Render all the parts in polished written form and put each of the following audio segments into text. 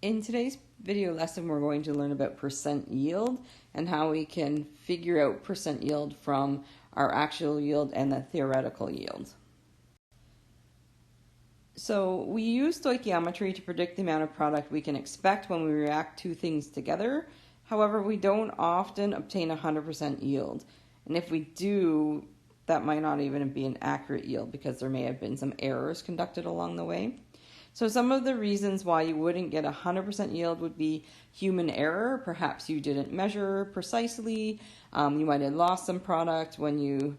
In today's video lesson, we're going to learn about percent yield and how we can figure out percent yield from our actual yield and the theoretical yield. So we use stoichiometry to predict the amount of product we can expect when we react two things together. However, we don't often obtain 100% yield. And if we do, that might not even be an accurate yield because there may have been some errors conducted along the way. So some of the reasons why you wouldn't get 100% yield would be human error. Perhaps you didn't measure precisely. You might have lost some product when you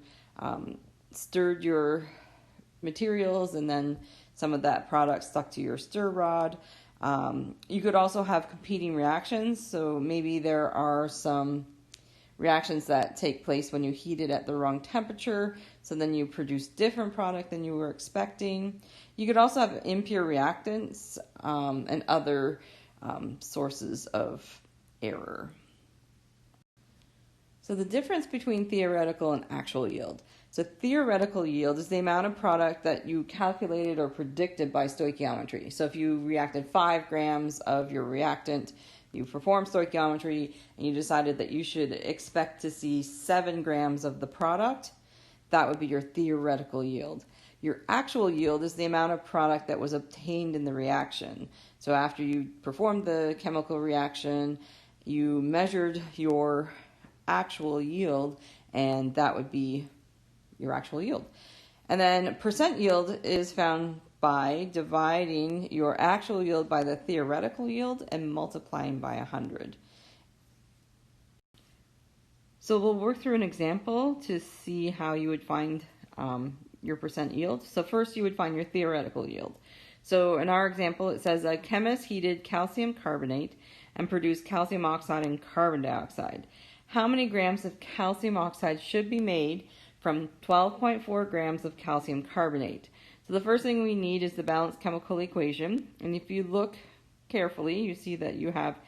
stirred your materials and then some of that product stuck to your stir rod. You could also have competing reactions. So maybe there are some reactions that take place when you heat it at the wrong temperature, so then you produce different product than you were expecting. You could also have impure reactants and other sources of error. So the difference between theoretical and actual yield. So theoretical yield is the amount of product that you calculated or predicted by stoichiometry. So if you reacted 5 grams of your reactant, you performed stoichiometry, and you decided that you should expect to see 7 grams of the product, that would be your theoretical yield. Your actual yield is the amount of product that was obtained in the reaction. So after you performed the chemical reaction, you measured your actual yield, and that would be your actual yield. And then percent yield is found by dividing your actual yield by the theoretical yield and multiplying by 100. So we'll work through an example to see how you would find your percent yield. So first you would find your theoretical yield. So in our example, it says a chemist heated calcium carbonate and produced calcium oxide and carbon dioxide. How many grams of calcium oxide should be made from 12.4 grams of calcium carbonate? So the first thing we need is the balanced chemical equation. And if you look carefully, you see that you have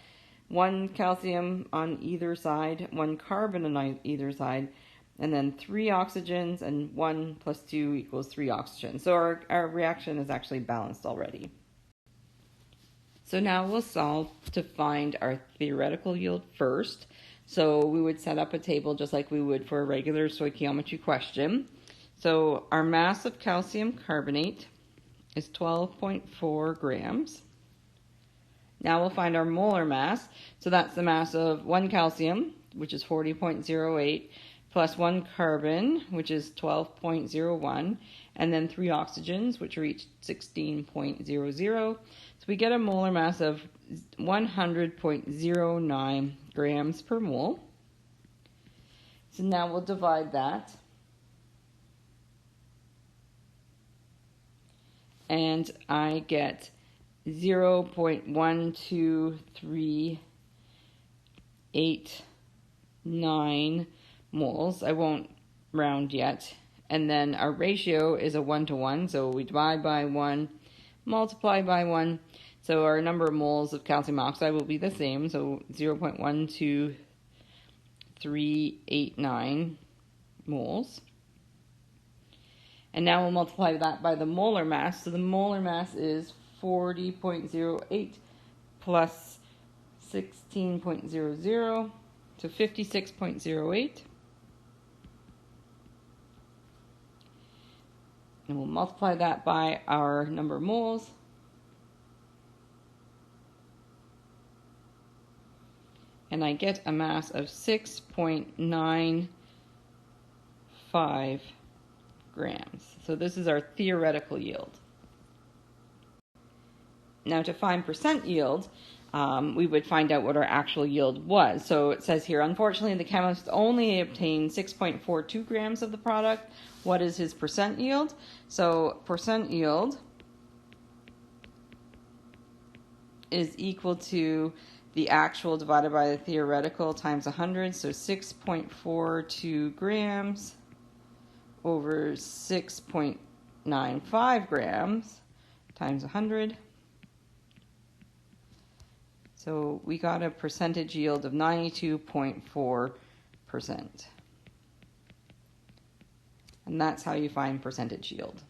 1 calcium on either side, 1 carbon on either side, and then 3 oxygens, and 1 plus 2 equals 3 oxygens. So our reaction is actually balanced already. So now we'll solve to find our theoretical yield first. So we would set up a table just like we would for a regular stoichiometry question. So our mass of calcium carbonate is 12.4 grams. Now we'll find our molar mass. So that's the mass of 1 calcium, which is 40.08, plus 1 carbon, which is 12.01, and then 3 oxygens, which reach 16.00. So we get a molar mass of 100.09 grams per mole. So now we'll divide that. And I get 0.12389 moles. I won't round yet. And then our ratio is a 1-to-1, so we divide by 1, multiply by 1. So our number of moles of calcium oxide will be the same, so 0.12389 moles. And now we'll multiply that by the molar mass. So the molar mass is 40.08 plus 16.00, so 56.08. And we'll multiply that by our number of moles. And I get a mass of 6.95 grams. So this is our theoretical yield. Now to find percent yield, we would find out what our actual yield was. So it says here, unfortunately, the chemist only obtained 6.42 grams of the product. What is his percent yield? So percent yield is equal to the actual divided by the theoretical times 100. So 6.42 grams over 6.95 grams times 100. So we got a percentage yield of 92.4%. And that's how you find percentage yield.